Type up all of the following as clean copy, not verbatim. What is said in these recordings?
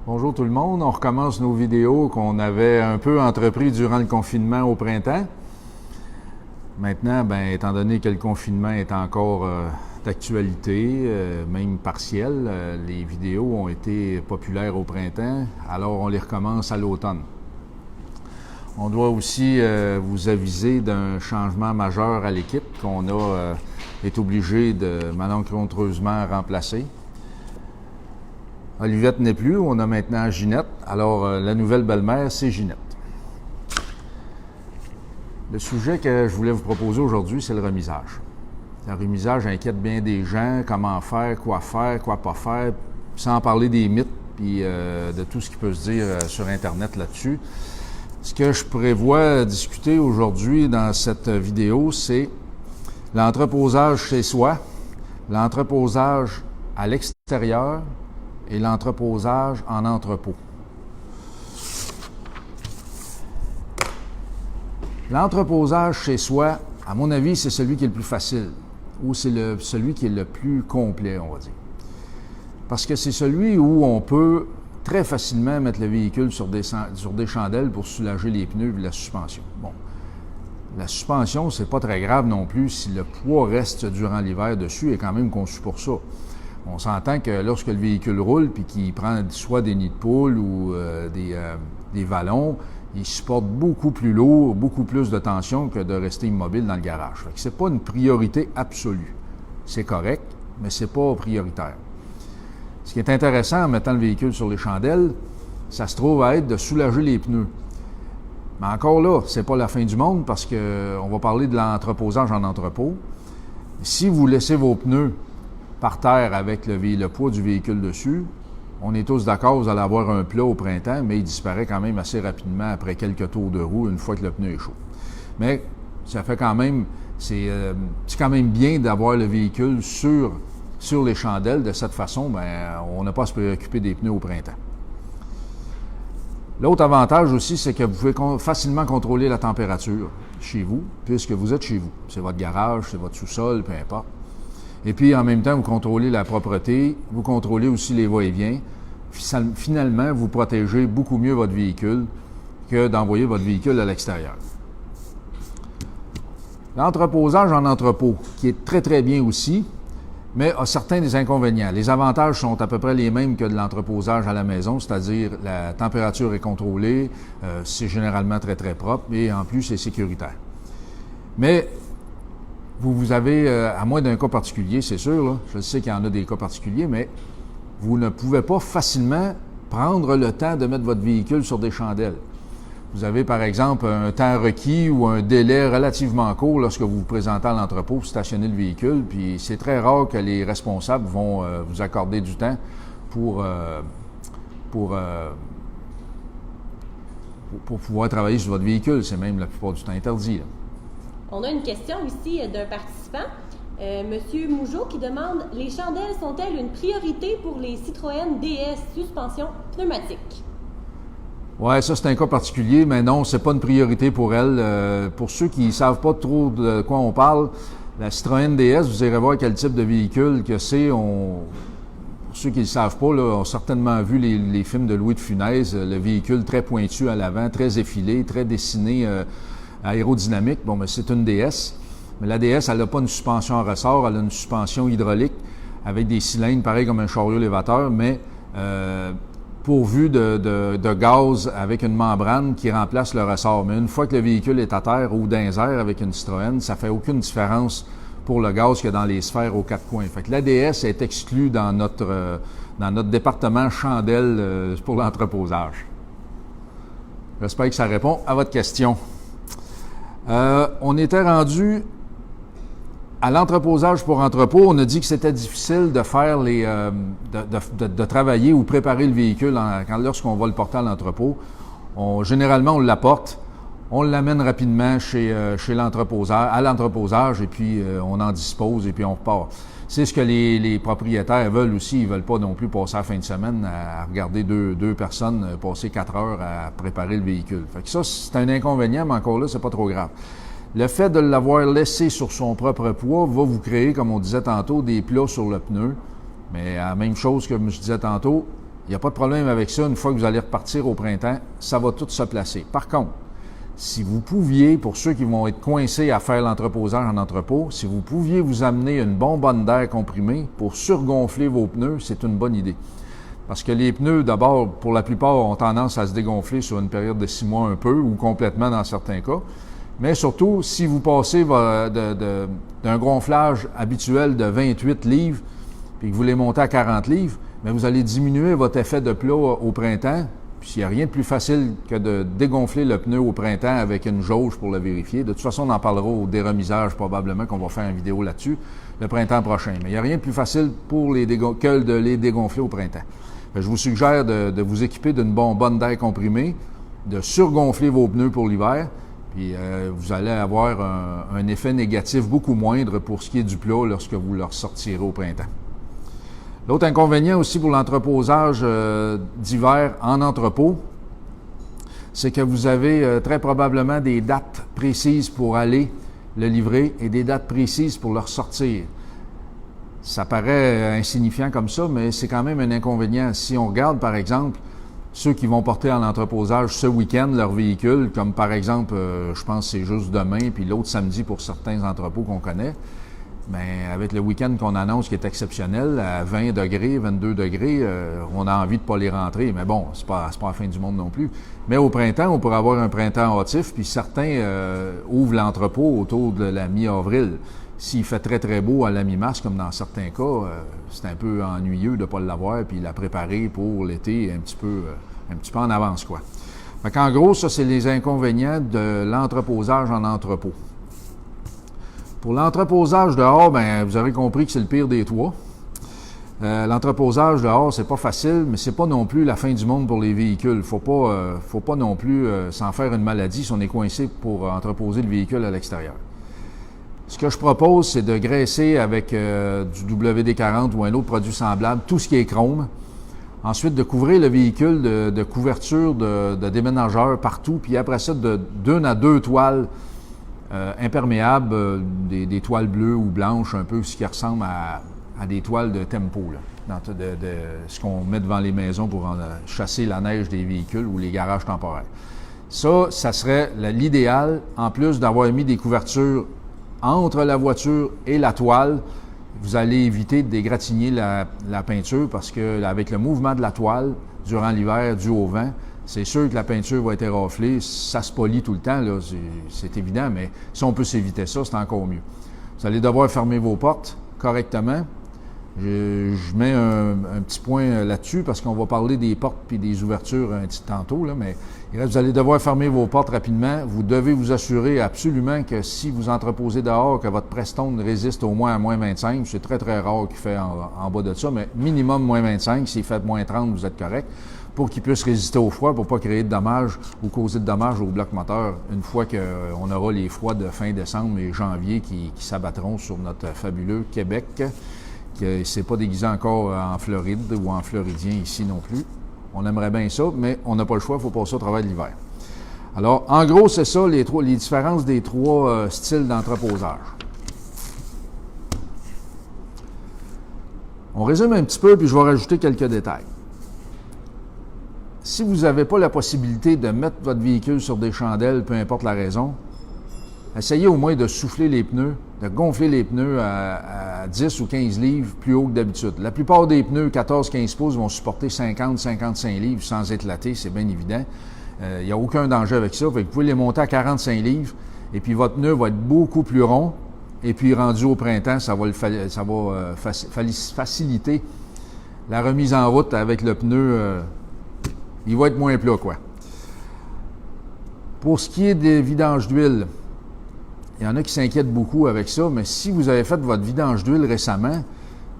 Bonjour tout le monde, on recommence nos vidéos qu'on avait un peu entrepris durant le confinement au printemps. Maintenant, étant donné que le confinement est encore d'actualité, même partielle, les vidéos ont été populaires au printemps, alors on les recommence à l'automne. On doit aussi vous aviser d'un changement majeur à l'équipe qu'on est obligé de malencontreusement remplacer. Olivette n'est plus, on a maintenant Ginette. Alors, la nouvelle belle-mère, c'est Ginette. Le sujet que je voulais vous proposer aujourd'hui, c'est le remisage. Le remisage inquiète bien des gens, comment faire, quoi pas faire, sans parler des mythes puis de tout ce qui peut se dire sur Internet là-dessus. Ce que je prévois discuter aujourd'hui dans cette vidéo, c'est l'entreposage chez soi, l'entreposage à l'extérieur, et l'entreposage en entrepôt. L'entreposage chez soi, à mon avis, c'est celui qui est le plus facile, ou c'est celui qui est le plus complet, on va dire. Parce que c'est celui où on peut très facilement mettre le véhicule sur des chandelles pour soulager les pneus et la suspension. Bon, la suspension, c'est pas très grave non plus si le poids reste durant l'hiver dessus, est quand même conçu pour ça. On s'entend que lorsque le véhicule roule puis qu'il prend soit des nids de poules ou des vallons, il supporte beaucoup plus lourd, beaucoup plus de tension que de rester immobile dans le garage. Fait que c'est pas une priorité absolue. C'est correct, mais c'est pas prioritaire. Ce qui est intéressant en mettant le véhicule sur les chandelles, ça se trouve à être de soulager les pneus. Mais encore là, c'est pas la fin du monde parce qu'on va parler de l'entreposage en entrepôt. Si vous laissez vos pneus par terre avec le poids du véhicule dessus, on est tous d'accord, vous allez avoir un plat au printemps, mais il disparaît quand même assez rapidement après quelques tours de roue, une fois que le pneu est chaud. Mais ça fait quand même, c'est quand même bien d'avoir le véhicule sur les chandelles. De cette façon, on n'a pas à se préoccuper des pneus au printemps. L'autre avantage aussi, c'est que vous pouvez facilement contrôler la température chez vous, puisque vous êtes chez vous. C'est votre garage, c'est votre sous-sol, peu importe. Et puis, en même temps, vous contrôlez la propreté, vous contrôlez aussi les va-et-vient. Finalement, vous protégez beaucoup mieux votre véhicule que d'envoyer votre véhicule à l'extérieur. L'entreposage en entrepôt, qui est très, très bien aussi, mais a certains des inconvénients. Les avantages sont à peu près les mêmes que de l'entreposage à la maison, c'est-à-dire la température est contrôlée, c'est généralement très, très propre et en plus, c'est sécuritaire. Mais vous avez, à moins d'un cas particulier, c'est sûr, là, je sais qu'il y en a des cas particuliers, mais vous ne pouvez pas facilement prendre le temps de mettre votre véhicule sur des chandelles. Vous avez, par exemple, un temps requis ou un délai relativement court lorsque vous vous présentez à l'entrepôt pour stationner le véhicule, puis c'est très rare que les responsables vont vous accorder du temps pour pouvoir travailler sur votre véhicule. C'est même la plupart du temps interdit, là. On a une question ici d'un participant, Monsieur Mougeot, qui demande « Les chandelles sont-elles une priorité pour les Citroën DS suspension pneumatique? » Oui, ça c'est un cas particulier, mais non, c'est pas une priorité pour elle. Pour ceux qui ne savent pas trop de quoi on parle, la Citroën DS, vous irez voir quel type de véhicule que c'est. Pour ceux qui ne le savent pas, là, ont certainement vu les films de Louis de Funès, le véhicule très pointu à l'avant, très effilé, très dessiné, aérodynamique. Bon, mais c'est une DS. Mais la DS, elle n'a pas une suspension en ressort, elle a une suspension hydraulique avec des cylindres, pareil comme un chariot élévateur, mais pourvu de gaz avec une membrane qui remplace le ressort. Mais une fois que le véhicule est à terre ou dans les airs avec une Citroën, ça fait aucune différence pour le gaz qu'il y a dans les sphères aux quatre coins. Fait que l'ADS est exclue dans notre département chandelle pour l'entreposage. J'espère que ça répond à votre question. On était rendu à l'entreposage pour entrepôt. On a dit que c'était difficile de faire de travailler ou préparer le véhicule lorsqu'on va le porter à l'entrepôt. Généralement, on l'apporte, on l'amène rapidement chez à l'entreposage et puis on en dispose et puis on repart. C'est ce que les propriétaires veulent aussi. Ils veulent pas non plus passer la fin de semaine à regarder deux personnes passer 4 heures à préparer le véhicule. Fait que ça, c'est un inconvénient, mais encore là, c'est pas trop grave. Le fait de l'avoir laissé sur son propre poids va vous créer, comme on disait tantôt, des plats sur le pneu. Mais la même chose que je disais tantôt, Il n'y a pas de problème avec ça. Une fois que vous allez repartir au printemps, ça va tout se placer. Par contre, si vous pouviez, pour ceux qui vont être coincés à faire l'entreposage en entrepôt, si vous pouviez vous amener une bonbonne d'air comprimée pour surgonfler vos pneus, c'est une bonne idée. Parce que les pneus, d'abord, pour la plupart, ont tendance à se dégonfler sur une période de 6 mois un peu, ou complètement dans certains cas. Mais surtout, si vous passez d'un gonflage habituel de 28 livres, puis que vous les montez à 40 livres, bien, vous allez diminuer votre effet de plat au printemps. Puis il n'y a rien de plus facile que de dégonfler le pneu au printemps avec une jauge pour le vérifier. De toute façon, on en parlera au déremisage probablement, qu'on va faire une vidéo là-dessus le printemps prochain. Mais il n'y a rien de plus facile que de les dégonfler au printemps. Fait que je vous suggère de vous équiper d'une bonbonne d'air comprimée, de surgonfler vos pneus pour l'hiver, puis vous allez avoir un effet négatif beaucoup moindre pour ce qui est du plat lorsque vous le ressortirez au printemps. L'autre inconvénient aussi pour l'entreposage d'hiver en entrepôt, c'est que vous avez très probablement des dates précises pour aller le livrer et des dates précises pour le ressortir. Ça paraît insignifiant comme ça, mais c'est quand même un inconvénient. Si on regarde, par exemple, ceux qui vont porter en entreposage ce week-end leur véhicule, comme par exemple, je pense que c'est juste demain, puis l'autre samedi pour certains entrepôts qu'on connaît, bien, avec le week-end qu'on annonce qui est exceptionnel, à 20 degrés, 22 degrés, on a envie de ne pas les rentrer. Mais bon, c'est pas la fin du monde non plus. Mais au printemps, on pourrait avoir un printemps hâtif, puis certains ouvrent l'entrepôt autour de la mi-avril. S'il fait très, très beau à la mi-mars, comme dans certains cas, c'est un peu ennuyeux de ne pas l'avoir, puis la préparer pour l'été un petit peu en avance, quoi. Fait qu'en gros, ça, c'est les inconvénients de l'entreposage en entrepôt. Pour l'entreposage dehors, bien, vous avez compris que c'est le pire des trois. L'entreposage dehors, c'est pas facile, mais c'est pas non plus la fin du monde pour les véhicules. Faut pas non plus s'en faire une maladie si on est coincé pour entreposer le véhicule à l'extérieur. Ce que je propose, c'est de graisser avec du WD-40 ou un autre produit semblable, tout ce qui est chrome. Ensuite, de couvrir le véhicule de couverture de déménageurs partout, puis après ça, d'une à deux toiles imperméables, des toiles bleues ou blanches, un peu ce qui ressemble à des toiles de tempo, là, de ce qu'on met devant les maisons pour chasser la neige des véhicules ou les garages temporaires. Ça serait l'idéal, en plus d'avoir mis des couvertures entre la voiture et la toile. Vous allez éviter de dégratigner la peinture parce que avec le mouvement de la toile durant l'hiver dû au vent, c'est sûr que la peinture va être éraflée. Ça se polit tout le temps, là, c'est évident, mais si on peut s'éviter ça, c'est encore mieux. Vous allez devoir fermer vos portes correctement. Je mets un petit point là-dessus parce qu'on va parler des portes puis des ouvertures un petit tantôt, là, mais vous allez devoir fermer vos portes rapidement. Vous devez vous assurer absolument que si vous entreposez dehors, que votre Prestone résiste au moins à moins 25. C'est très, très rare qu'il fait en bas de ça, mais minimum moins 25. S'il fait moins 30, vous êtes correct, pour qu'il puisse résister au froid, pour ne pas créer de dommages ou causer de dommages au bloc moteur une fois qu'on aura les froids de fin décembre et janvier qui s'abattront sur notre fabuleux Québec, qui ne s'est pas déguisé encore en Floride ou en Floridien ici non plus. On aimerait bien ça, mais on n'a pas le choix, il faut passer au travail de l'hiver. Alors, en gros, c'est ça les différences des trois styles d'entreposage. On résume un petit peu, puis je vais rajouter quelques détails. Si vous n'avez pas la possibilité de mettre votre véhicule sur des chandelles, peu importe la raison, essayez au moins de souffler les pneus, de gonfler les pneus à 10 ou 15 livres plus haut que d'habitude. La plupart des pneus 14-15 pouces vont supporter 50-55 livres sans éclater, c'est bien évident. Il n'y a aucun danger avec ça. Fait que vous pouvez les monter à 45 livres et puis votre pneu va être beaucoup plus rond. Et puis rendu au printemps, ça va faciliter la remise en route avec le pneu. Il va être moins plat, quoi. Pour ce qui est des vidanges d'huile, il y en a qui s'inquiètent beaucoup avec ça, mais si vous avez fait votre vidange d'huile récemment,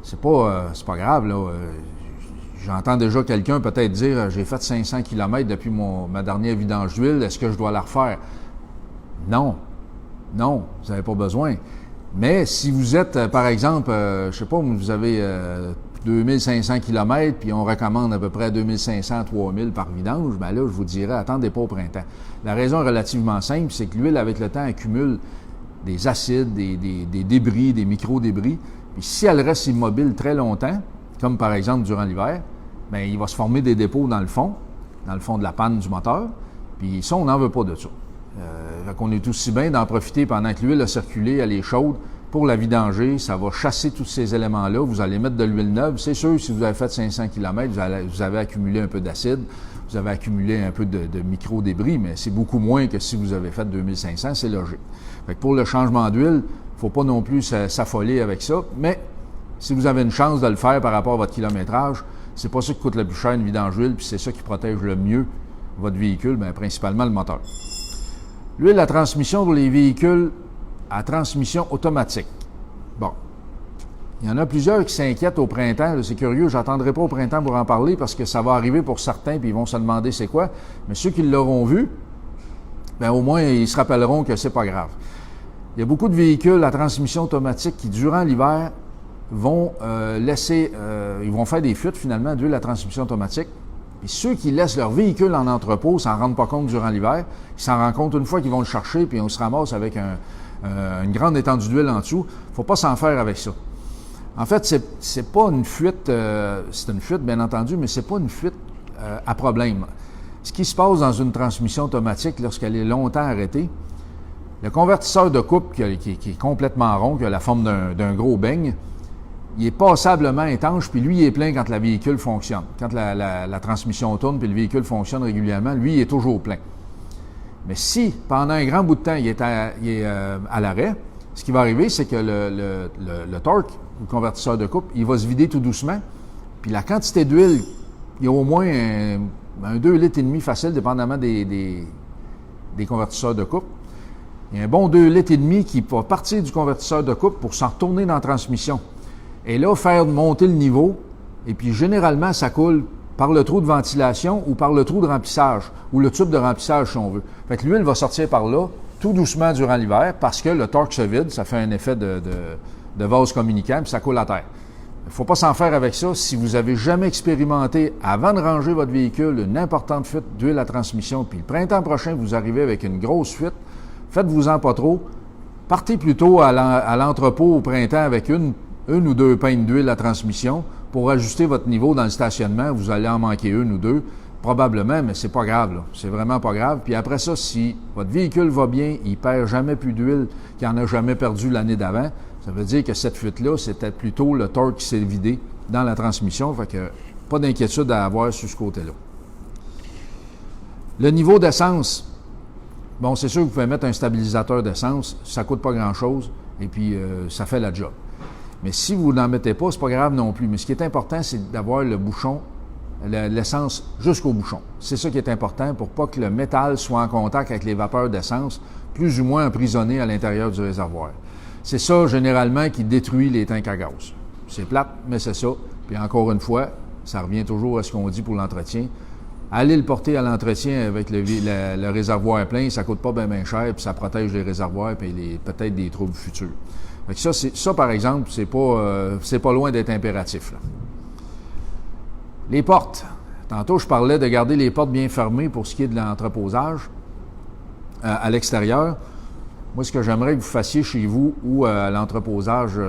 c'est pas grave, là. J'entends déjà quelqu'un peut-être dire « J'ai fait 500 km depuis ma dernière vidange d'huile, est-ce que je dois la refaire? » Non, vous n'avez pas besoin. Mais si vous êtes, par exemple, je sais pas, vous avez 2500 km, puis on recommande à peu près 2500 à 3000 par vidange, bien là, je vous dirais, attendez pas au printemps. La raison est relativement simple, c'est que l'huile, avec le temps, accumule des acides, des débris, des micro-débris. Puis si elle reste immobile très longtemps, comme par exemple durant l'hiver, bien, il va se former des dépôts dans le fond de la panne du moteur. Puis ça, on n'en veut pas de ça. Fait qu'on est aussi bien d'en profiter pendant que l'huile a circulé, elle est chaude, pour la vidanger. Ça va chasser tous ces éléments-là. Vous allez mettre de l'huile neuve. C'est sûr, si vous avez fait 500 km, vous avez accumulé un peu d'acide, vous avez accumulé un peu de micro-débris, mais c'est beaucoup moins que si vous avez fait 2500, c'est logique. Fait que pour le changement d'huile, il ne faut pas non plus s'affoler avec ça, mais si vous avez une chance de le faire par rapport à votre kilométrage, c'est pas ça qui coûte le plus cher, une vidange d'huile, puis c'est ça qui protège le mieux votre véhicule, bien, principalement le moteur. L'huile à transmission pour les véhicules à transmission automatique. Bon. Il y en a plusieurs qui s'inquiètent au printemps. C'est curieux, j'attendrai pas au printemps pour en parler parce que ça va arriver pour certains puis ils vont se demander c'est quoi. Mais ceux qui l'auront vu, bien, au moins, ils se rappelleront que c'est pas grave. Il y a beaucoup de véhicules à transmission automatique qui, durant l'hiver, vont ils vont faire des fuites, finalement, d'huile à transmission automatique. Puis ceux qui laissent leur véhicule en entrepôt s'en rendent pas compte durant l'hiver. Ils s'en rendent compte une fois qu'ils vont le chercher, puis on se ramasse avec une grande étendue d'huile en dessous. Faut pas s'en faire avec ça. En fait, c'est pas une fuite, c'est une fuite, bien entendu, mais c'est pas une fuite à problème. Ce qui se passe dans une transmission automatique lorsqu'elle est longtemps arrêtée, le convertisseur de coupe qui est complètement rond, qui a la forme d'un gros beigne, il est passablement étanche, puis lui, il est plein quand le véhicule fonctionne. Quand la transmission tourne, puis le véhicule fonctionne régulièrement, lui, il est toujours plein. Mais si, pendant un grand bout de temps, il est à l'arrêt, ce qui va arriver, c'est que le torque, le convertisseur de coupe, il va se vider tout doucement, puis la quantité d'huile, il y a au moins un 2 litres et demi facile, dépendamment des convertisseurs de coupe. Il y a un bon 2 litres et demi qui va partir du convertisseur de coupe pour s'en retourner dans la transmission. Et là, faire monter le niveau, et puis généralement, ça coule par le trou de ventilation ou par le trou de remplissage, ou le tube de remplissage, si on veut. Fait que l'huile va sortir par là, tout doucement durant l'hiver, parce que le torque se vide, ça fait un effet de vase communicant, puis ça coule à terre. Il ne faut pas s'en faire avec ça. Si vous avez jamais expérimenté, avant de ranger votre véhicule, une importante fuite d'huile à transmission, puis le printemps prochain, vous arrivez avec une grosse fuite, faites-vous-en pas trop. Partez plutôt à l'entrepôt au printemps avec une ou deux peintes d'huile à transmission pour ajuster votre niveau dans le stationnement. Vous allez en manquer une ou deux, probablement, mais c'est pas grave, là. C'est vraiment pas grave. Puis après ça, si votre véhicule va bien, il perd jamais plus d'huile qu'il n'en a jamais perdu l'année d'avant, ça veut dire que cette fuite-là, c'était plutôt le torque qui s'est vidé dans la transmission. Fait que pas d'inquiétude à avoir sur ce côté-là. Le niveau d'essence, bon, c'est sûr que vous pouvez mettre un stabilisateur d'essence, ça coûte pas grand-chose, et puis ça fait la job. Mais si vous n'en mettez pas, c'est pas grave non plus. Mais ce qui est important, c'est d'avoir le bouchon, l'essence jusqu'au bouchon. C'est ça qui est important pour pas que le métal soit en contact avec les vapeurs d'essence, plus ou moins emprisonnées à l'intérieur du réservoir. C'est ça, généralement, qui détruit les tanks à gaz. C'est plate, mais c'est ça. Puis encore une fois, ça revient toujours à ce qu'on dit pour l'entretien. Allez le porter à l'entretien avec le réservoir plein, ça coûte pas bien cher, puis ça protège les réservoirs et peut-être des troubles futurs. Fait que ça, par exemple, c'est pas loin d'être impératif, là. Les portes. Tantôt, je parlais de garder les portes bien fermées pour ce qui est de l'entreposage à l'extérieur. Moi, ce que j'aimerais que vous fassiez chez vous ou à l'entreposage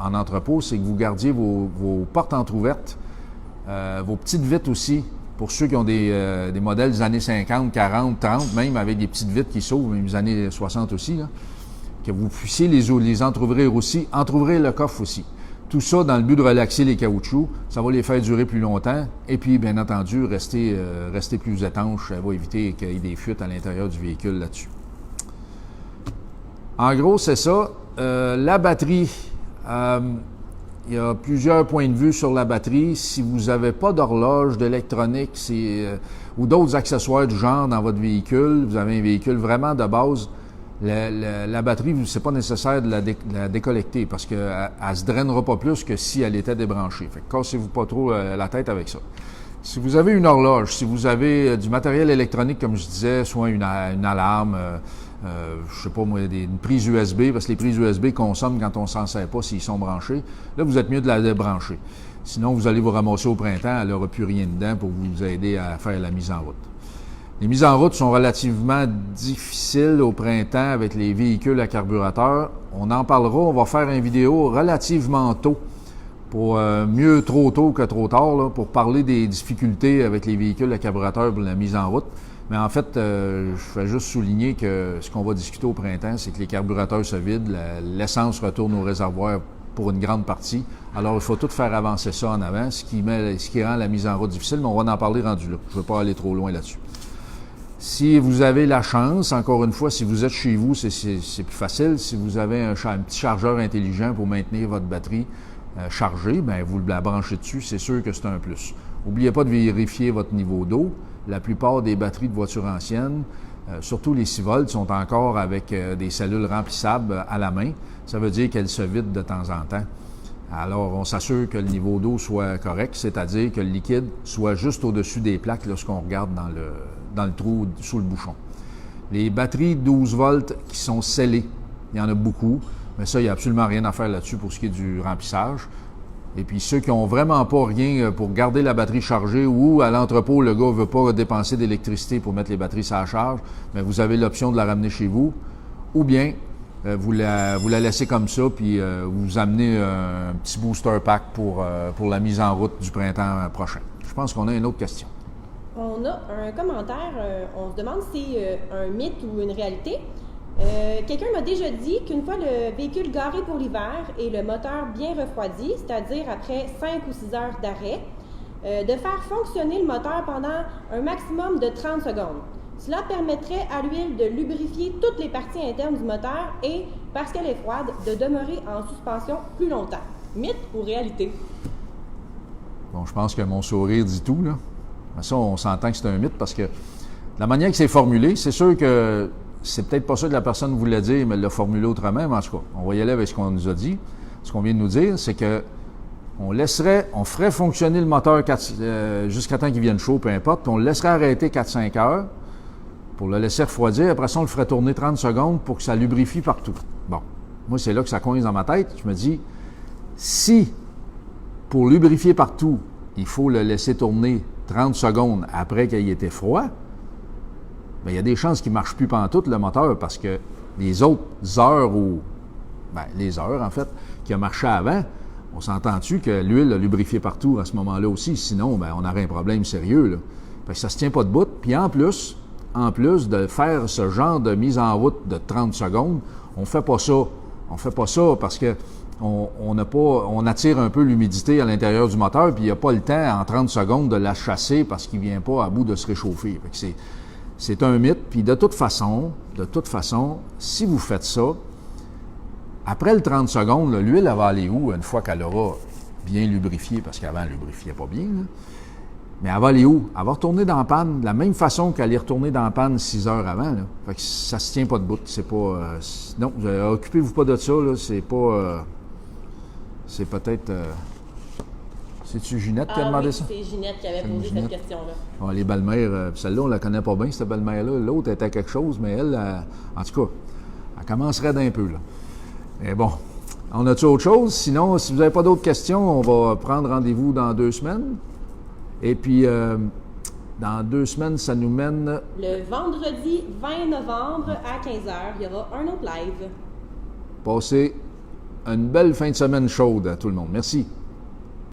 en entrepôt, c'est que vous gardiez vos portes entrouvertes, vos petites vitres aussi, pour ceux qui ont des modèles des années 50, 40, 30, même avec des petites vitres qui s'ouvrent, même des années 60 aussi, là, que vous puissiez les entrouvrir aussi, entrouvrir le coffre aussi. Tout ça dans le but de relaxer les caoutchoucs, ça va les faire durer plus longtemps, et puis, bien entendu, rester plus étanche, ça va éviter qu'il y ait des fuites à l'intérieur du véhicule là-dessus. En gros, c'est ça. La batterie, il y a plusieurs points de vue sur la batterie. Si vous n'avez pas d'horloge, d'électronique ou d'autres accessoires du genre dans votre véhicule, vous avez un véhicule vraiment de base, la batterie, c'est pas nécessaire de la décollecter parce qu'elle ne se drainera pas plus que si elle était débranchée. Fait que cassez-vous pas trop la tête avec ça. Si vous avez une horloge, si vous avez du matériel électronique, comme je disais, soit une alarme, je sais pas moi, une prise USB, parce que les prises USB consomment quand on s'en sert pas s'ils sont branchés. Là, vous êtes mieux de la débrancher. Sinon, vous allez vous ramasser au printemps, elle n'aura plus rien dedans pour vous aider à faire la mise en route. Les mises en route sont relativement difficiles au printemps avec les véhicules à carburateur. On en parlera, on va faire une vidéo relativement tôt pour mieux trop tôt que trop tard, là, pour parler des difficultés avec les véhicules à carburateur pour la mise en route. Mais en fait, je vais juste souligner que ce qu'on va discuter au printemps, c'est que les carburateurs se vident, l'essence retourne au réservoir pour une grande partie. Alors, il faut tout faire avancer ça en avant, ce qui rend la mise en route difficile, mais on va en parler rendu là. Je ne veux pas aller trop loin là-dessus. Si vous avez la chance, encore une fois, si vous êtes chez vous, c'est plus facile. Si vous avez un petit chargeur intelligent pour maintenir votre batterie chargée, bien, vous la branchez dessus, c'est sûr que c'est un plus. N'oubliez pas de vérifier votre niveau d'eau. La plupart des batteries de voitures anciennes, surtout les 6 volts, sont encore avec des cellules remplissables à la main. Ça veut dire qu'elles se vident de temps en temps. Alors, on s'assure que le niveau d'eau soit correct, c'est-à-dire que le liquide soit juste au-dessus des plaques lorsqu'on regarde dans le trou sous le bouchon. Les batteries 12 volts qui sont scellées, il y en a beaucoup, mais ça, il n'y a absolument rien à faire là-dessus pour ce qui est du remplissage. Et puis ceux qui n'ont vraiment pas rien pour garder la batterie chargée ou à l'entrepôt, le gars ne veut pas dépenser d'électricité pour mettre les batteries sur la charge, mais vous avez l'option de la ramener chez vous. Ou bien, vous la laissez comme ça, puis vous amenez un petit booster pack pour la mise en route du printemps prochain. Je pense qu'on a une autre question. On a un commentaire, on se demande si c'est un mythe ou une réalité. Quelqu'un m'a déjà dit qu'une fois le véhicule garé pour l'hiver et le moteur bien refroidi, c'est-à-dire après 5 ou 6 heures d'arrêt, de faire fonctionner le moteur pendant un maximum de 30 secondes. Cela permettrait à l'huile de lubrifier toutes les parties internes du moteur et, parce qu'elle est froide, de demeurer en suspension plus longtemps. Mythe ou réalité? Bon, je pense que mon sourire dit tout, là. Ça, on s'entend que c'est un mythe parce que la manière que c'est formulé, c'est sûr que c'est peut-être pas ça que la personne voulait dire, mais elle l'a formulé autrement. Mais en tout cas, on va y aller avec ce qu'on nous a dit. Ce qu'on vient de nous dire, c'est que on ferait fonctionner le moteur jusqu'à temps qu'il vienne chaud, peu importe, puis on le laisserait arrêter 4-5 heures pour le laisser refroidir. Après ça, on le ferait tourner 30 secondes pour que ça lubrifie partout. Bon, moi, c'est là que ça coince dans ma tête. Je me dis, si pour lubrifier partout, il faut le laisser tourner 30 secondes après qu'il ait été froid, bien, il y a des chances qu'il ne marche plus pantoute, le moteur, parce que les autres heures les heures, en fait, qui a marché avant, on s'entend-tu que l'huile a lubrifié partout à ce moment-là aussi? Sinon, bien, on aurait un problème sérieux, là. Fait que ça ne se tient pas debout. Puis en plus de faire ce genre de mise en route de 30 secondes, on ne fait pas ça. On ne fait pas ça parce que on attire un peu l'humidité à l'intérieur du moteur, puis il n'y a pas le temps en 30 secondes de la chasser parce qu'il ne vient pas à bout de se réchauffer. Fait que c'est un mythe. Puis de toute façon, si vous faites ça, après le 30 secondes, l'huile, elle va aller où une fois qu'elle aura bien lubrifié, parce qu'avant, elle ne lubrifiait pas bien, là. Mais elle va aller où? Elle va retourner dans la panne de la même façon qu'elle est retournée dans la panne 6 heures avant, là. Fait que ça se tient pas debout. C'est pas... non, occupez-vous pas de ça, là. C'est pas... c'est peut-être... c'est-tu Ginette qui a demandé ça? Oui, c'est Ginette qui avait posé cette question-là. Ah, les belles-mères, celle-là, on la connaît pas bien, cette belle-mère-là. L'autre était quelque chose, mais elle, en tout cas, elle commencerait d'un peu, là. Mais bon, on a-tu autre chose? Sinon, si vous n'avez pas d'autres questions, on va prendre rendez-vous dans 2 semaines. Et puis, dans 2 semaines, ça nous mène... Le vendredi 20 novembre à 15h, il y aura un autre live. Passez une belle fin de semaine chaude à tout le monde. Merci.